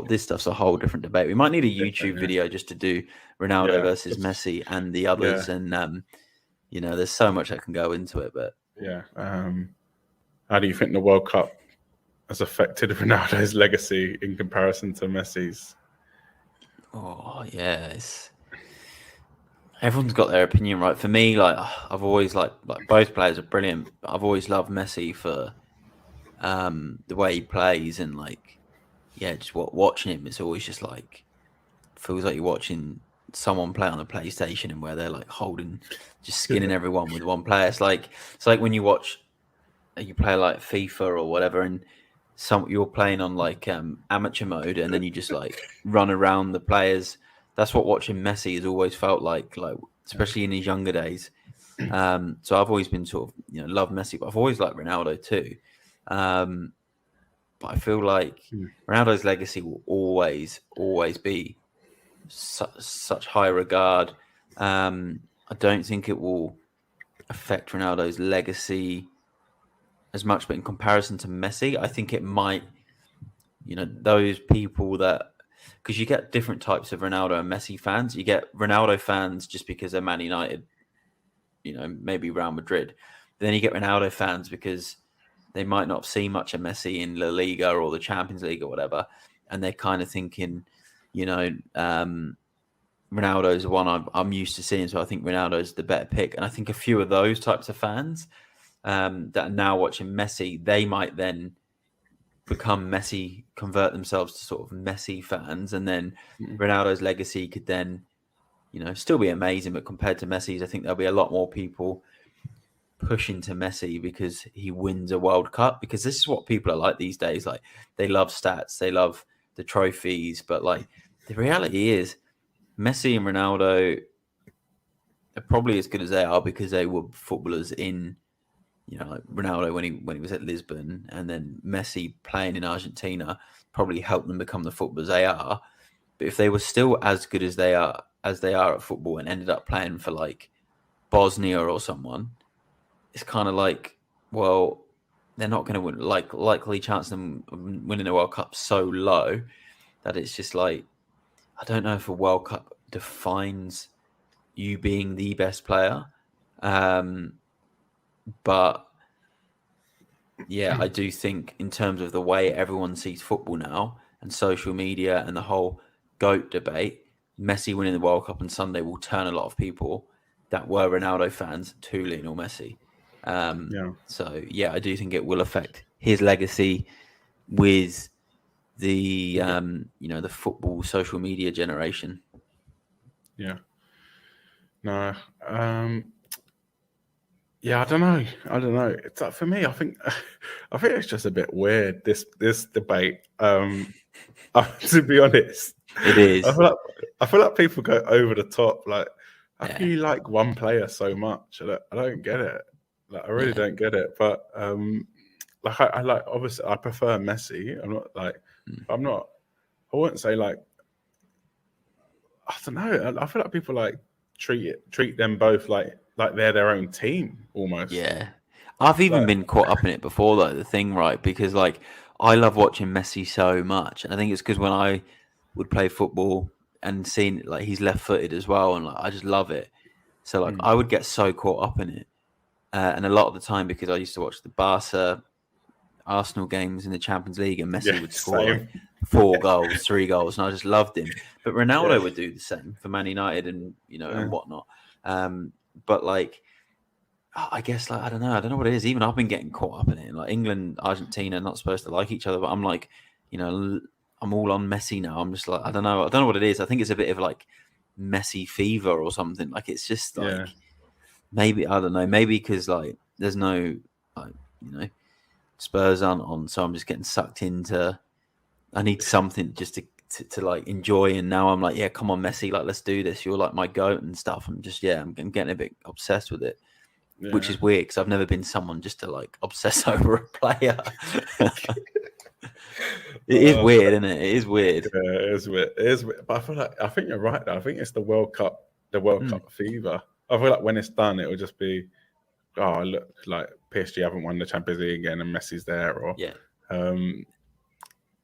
this stuff's a whole different debate. We might need a YouTube video just to do Ronaldo versus Messi and the others, and there's so much that can go into it. But how do you think the World Cup has affected Ronaldo's legacy in comparison to Messi's? Oh yeah, everyone's got their opinion, right? For me, like I've always like both players are brilliant. But I've always loved Messi for the way he plays, and just watching him, it's always just like feels like you're watching someone play on a PlayStation, and where they're like just skinning everyone with one player. It's like when you play like FIFA or whatever, and you're playing on like amateur mode, and then you just like run around the players. That's what watching Messi has always felt like especially in his younger days. So I've always been sort of love Messi, but I've always liked Ronaldo too. But I feel like Ronaldo's legacy will always be such high regard. I don't think it will affect Ronaldo's legacy as much, but in comparison to Messi, I think it might. Those people that, because you get different types of Ronaldo and Messi fans. You get Ronaldo fans just because they're Man United, maybe Real Madrid. But then you get Ronaldo fans because they might not see much of Messi in La Liga or the Champions League or whatever, and they're kind of thinking, Ronaldo's the one I'm used to seeing, so I think Ronaldo's the better pick. And I think a few of those types of fans that are now watching Messi, they might then become Messi, convert themselves to sort of Messi fans, and then Ronaldo's legacy could then, still be amazing. But compared to Messi's, I think there'll be a lot more people pushing to Messi because he wins a World Cup. Because this is what people are like these days. Like they love stats, they love the trophies, but like the reality is, Messi and Ronaldo are probably as good as they are because they were footballers in. Like Ronaldo when he was at Lisbon, and then Messi playing in Argentina probably helped them become the footballers they are. But if they were still as good as they are at football and ended up playing for like Bosnia or someone, it's kind of like, well, they're not going to win. Like likely chance of them winning a World Cup so low that it's just like, I don't know if a World Cup defines you being the best player. But yeah, I do think in terms of the way everyone sees football now and social media and the whole GOAT debate, Messi winning the World Cup on Sunday will turn a lot of people that were Ronaldo fans to Lionel Messi. So yeah, I do think it will affect his legacy with the the football social media generation. Yeah. No. Yeah, I don't know. It's like, for me, I think it's just a bit weird, this debate. To be honest, it is. I feel like people go over the top. Like, how can you like one player so much? I don't get it. Like, I really don't get it. But like I like, obviously I prefer Messi. I'm not like I wouldn't say like, I don't know. I feel like people like treat them both like they're their own team almost. Yeah. I've even been caught up in it before though, the thing, right? Because like I love watching Messi so much. And I think it's because when I would play football and seeing like he's left footed as well, and like I just love it. So like I would get so caught up in it. And a lot of the time, because I used to watch the Barca Arsenal games in the Champions League, and Messi would score like 4 goals, 3 goals, and I just loved him. But Ronaldo would do the same for Man United and and whatnot. But like, I guess like I don't know what it is. Even I've been getting caught up in it. Like England, Argentina, not supposed to like each other, but I'm like, I'm all on Messi now. I'm just like, I don't know what it is. I think it's a bit of like Messi fever or something. Like it's just like maybe I don't know. Maybe because like there's no like Spurs aren't on, so I'm just getting sucked into. I need something just to like enjoy, and now I'm like, yeah, come on, Messi, like let's do this. You're like my goat and stuff. I'm just I'm getting a bit obsessed with it, which is weird because I've never been someone just to like obsess over a player. It is weird, isn't it? It is weird. Yeah, it is weird. But I think you're right though. I think it's the World Cup fever. I feel like when it's done, it will just be, oh look, like PSG haven't won the Champions League again, and Messi's there, or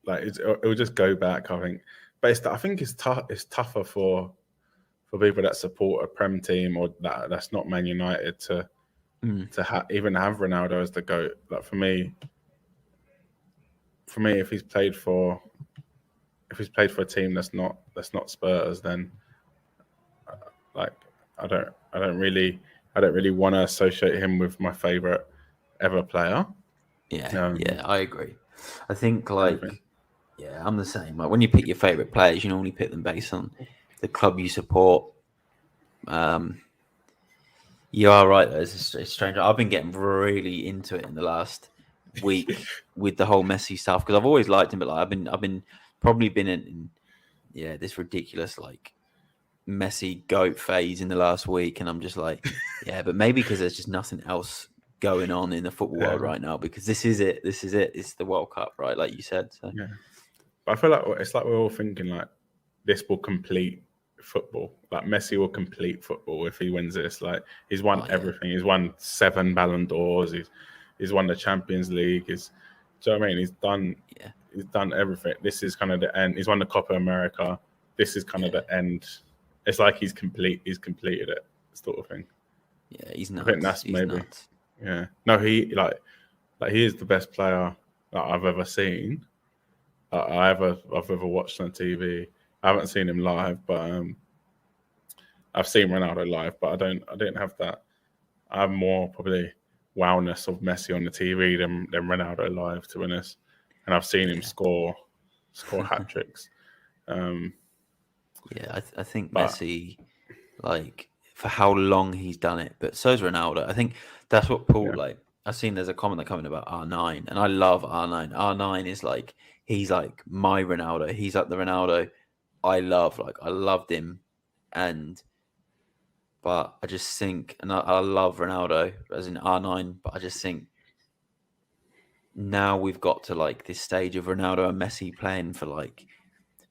like it'll just go back. I think, but I think it's tough. It's tougher for people that support a Prem team or that's not Man United to even have Ronaldo as the GOAT. Like for me, if he's played for a team that's not Spurs, then like I don't really want to associate him with my favorite ever player. Yeah, I agree. I think I'm the same. Like when you pick your favorite players, you normally pick them based on the club you support. You are right. Though. It's strange. I've been getting really into it in the last week with the whole Messi stuff because I've always liked him, but like I've been in this ridiculous like Messi GOAT phase in the last week, and I'm just like, but maybe because there's just nothing else going on in the football world right now because this is it. It's the World Cup, right? Like you said. So. Yeah, but I feel like it's like we're all thinking like this will complete football. Like Messi will complete football if he wins this. Like he's won everything. He's won 7 Ballon d'Ors. He's won the Champions League. Do you know what I mean? He's done everything. This is kind of the end. He's won the Copa America. This is kind of the end. It's like he's completed it, sort of thing. Yeah, he's nuts. I think that's nuts. Yeah. No, he he is the best player that I've ever seen. I've ever watched on TV. I haven't seen him live, but I've seen Ronaldo live. But I don't have that. I have more probably wowness of Messi on the TV than Ronaldo live, to be honest. And I've seen him score hat tricks. I think Messi, like for how long he's done it, but so's Ronaldo. I think that's what Paul like. I've seen there's a comment that coming about R9, and I love R9. R9 is like he's like my Ronaldo. He's like the Ronaldo I love. Like I loved him, but I just think, and I love Ronaldo as in R9, but I just think now we've got to like this stage of Ronaldo and Messi playing for like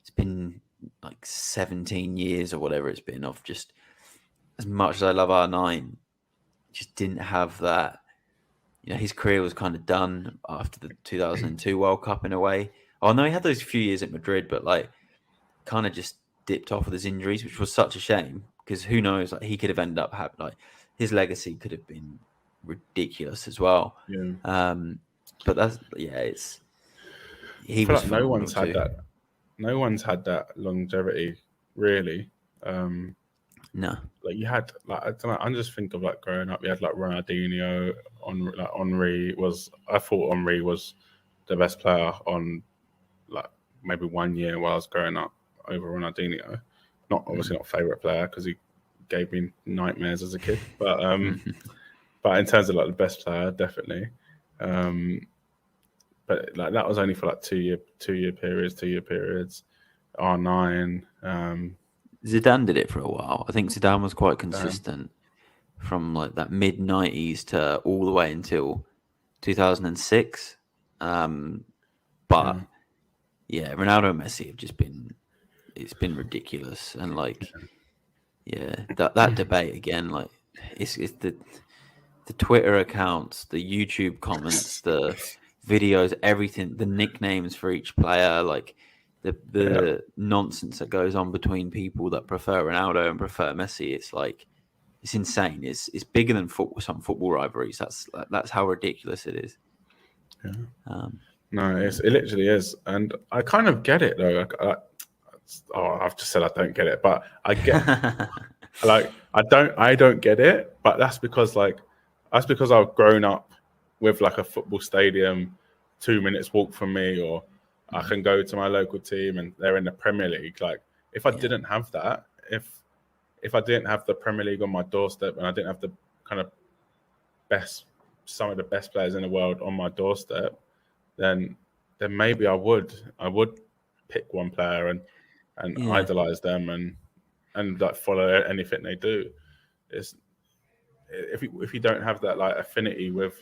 it's been like 17 years or whatever it's been of just as much as I love R9, just didn't have that. You know, his career was kind of done after the 2002 World Cup in a way. Oh no, he had those few years at Madrid, but like kind of just dipped off with his injuries, which was such a shame because who knows, like he could have ended up having like his legacy could have been ridiculous as well. Yeah. But that's he was like no one's had that. No one's had that longevity, really. No, like you had, like I don't know. I'm just think of like growing up. You had like Ronaldinho. Henri was. I thought Henri was the best player on like maybe 1 year while I was growing up over Ronaldinho. Not obviously not favorite player because he gave me nightmares as a kid. But but in terms of like the best player, definitely. But like that was only for like 2 year periods. R9. Zidane did it for a while. I think Zidane was quite consistent from like that mid 90s to all the way until 2006. But Ronaldo and Messi have just it's been ridiculous. And like, that debate again, like it's the Twitter accounts, the YouTube comments, the videos, everything, the nicknames for each player, like the nonsense that goes on between people that prefer Ronaldo and prefer Messi. It's like it's insane. It's bigger than some football rivalries. That's how ridiculous it is. Yeah. No, it literally is, and I kind of get it though. I've just said I don't get it, but I get like I don't get it, but that's because I've grown up with like a football stadium 2 minutes walk from me, or I can go to my local team and they're in the Premier League. Like if I didn't have that, if I didn't have the Premier League on my doorstep and I didn't have the kind of some of the best players in the world on my doorstep, then maybe I would pick one player and idolize them and like follow anything they do. It's if you don't have that like affinity with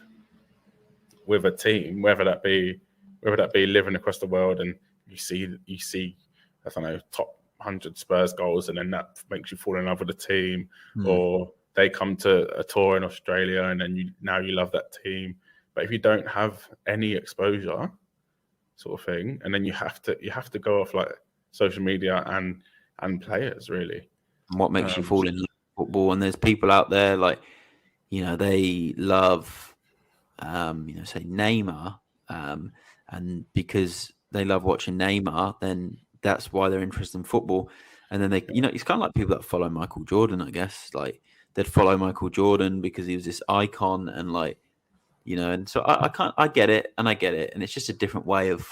a team, whether that be living across the world and you see I don't know top 100 Spurs goals and then that makes you fall in love with the team, or they come to a tour in Australia and then you love that team. But if you don't have any exposure, sort of thing, and then you have to go off like social media and players really. And what makes you fall in love with football? And there's people out there like, they love, say Neymar, and because they love watching Neymar, then that's why they're interested in football. And then they, it's kind of like people that follow Michael Jordan, I guess. Like they'd follow Michael Jordan because he was this icon, and like, and so I get it, and it's just a different way of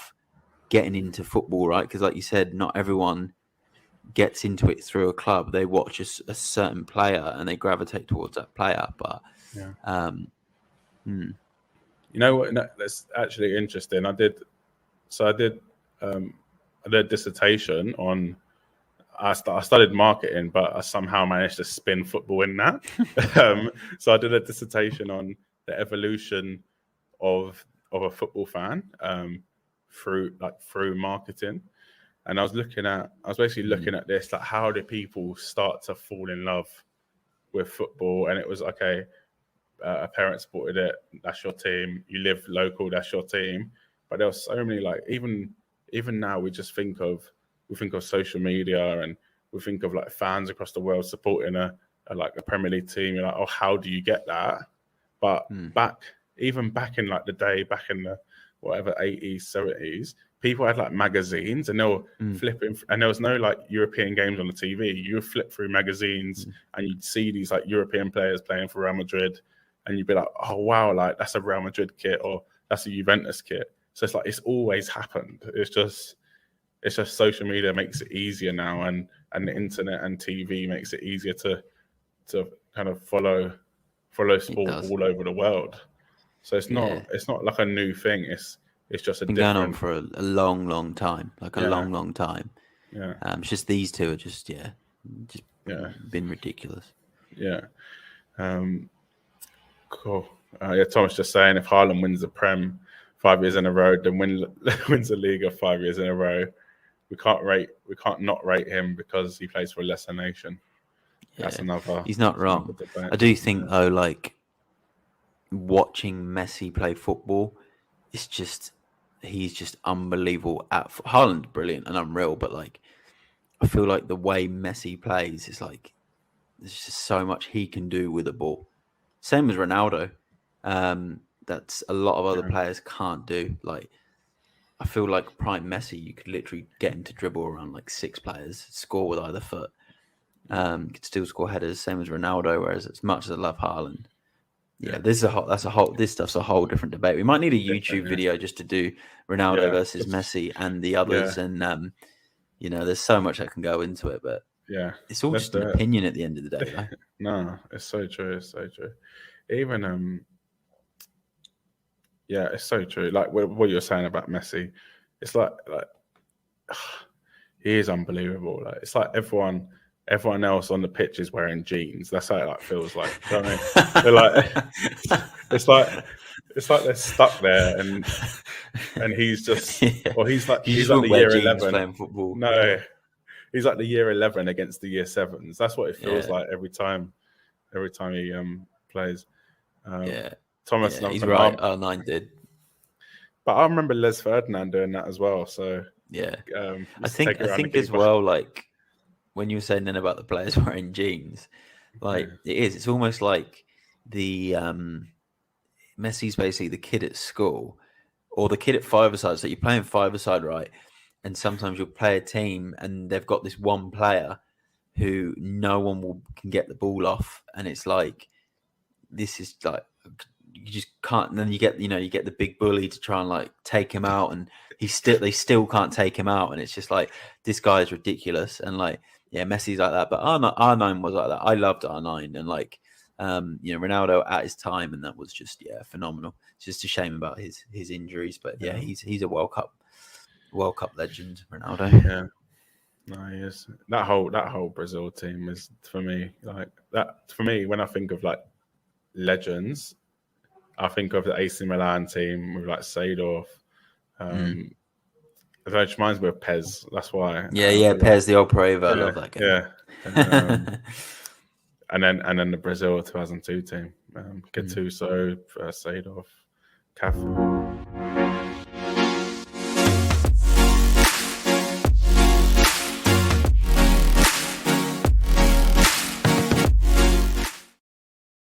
getting into football, right? Because like you said, not everyone gets into it through a club. They watch a certain player and they gravitate towards that player. But you know what? No, that's actually interesting. I did a dissertation on. I studied marketing, but I somehow managed to spin football in that. So I did a dissertation on the evolution of a football fan through marketing, and I was basically looking at this, like how do people start to fall in love with football? And it was okay. A parent supported it. That's your team. You live local. That's your team. But there was so many, like even now we just think of social media, and we think of like fans across the world supporting a Premier League team. You're like, oh, how do you get that? But back in like the day, back in the whatever 80s, 70s, people had like magazines, and they were flipping, and there was no like European games on the TV. You would flip through magazines and you'd see these like European players playing for Real Madrid, and you'd be like, oh wow, like that's a Real Madrid kit, or that's a Juventus kit. So it's like it's always happened. It's just social media makes it easier now, and the internet and TV makes it easier to kind of follow sport all over the world. So it's not like a new thing. It's just been going on for a long time, like a long time. Yeah. It's just these two are just been ridiculous. Yeah. Cool. Thomas just saying, if Haaland wins the Prem 5 years in a row, then wins the Liga 5 years in a row, we can't not rate him because he plays for a lesser nation. Yeah. That's another. He's not wrong. I do think though, like watching Messi play football, he's just unbelievable. Haaland, brilliant and unreal, but like I feel like the way Messi plays is like there's just so much he can do with the ball. Same as Ronaldo. That's a lot of other players can't do. Like I feel like prime Messi, you could literally get him to dribble around like 6 players, score with either foot. Could still score headers, same as Ronaldo. Whereas as much as I love Haaland, this stuff's a whole different debate. We might need a YouTube video just to do Ronaldo versus Messi and the others, and there's so much that can go into it, but it's all just an opinion at the end of the day. Right? No, it's so true. It's so true. Even it's so true. Like what you're saying about Messi, it's like he is unbelievable. Like it's like everyone else on the pitch is wearing jeans. That's how it like feels like. You know what I mean? They're like it's like they're stuck there, and he's just he's like the year 11 playing football. No, he's like the year 11 against the year 7s. That's what it feels like every time he plays. Thomas, he's right. 9 did, but I remember Les Ferdinand doing that as well. So I think as well, like when you were saying then about the players wearing jeans, like it's almost like the Messi's basically the kid at school or the kid at five-a-side. So you're playing five-a-side, right? And sometimes you'll play a team and they've got this one player who no one can get the ball off, and it's like this is like you just can't. And then you get the big bully to try and like take him out, and they still can't take him out, and it's just like this guy is ridiculous. And like Messi's like that, but R9 was like that. I loved R9, and like Ronaldo at his time, and that was just phenomenal. It's just a shame about his injuries, but he's a World Cup legend, Ronaldo. Yeah. No, he is. That whole Brazil team is for me like that. For me, when I think of like legends, I think of the AC Milan team with like Seedorf. It reminds me of Pez. That's why. Pez, the old Preva. I love that game. Yeah. And then the Brazil 2002 team. Gattuso, Seedorf, Cafu.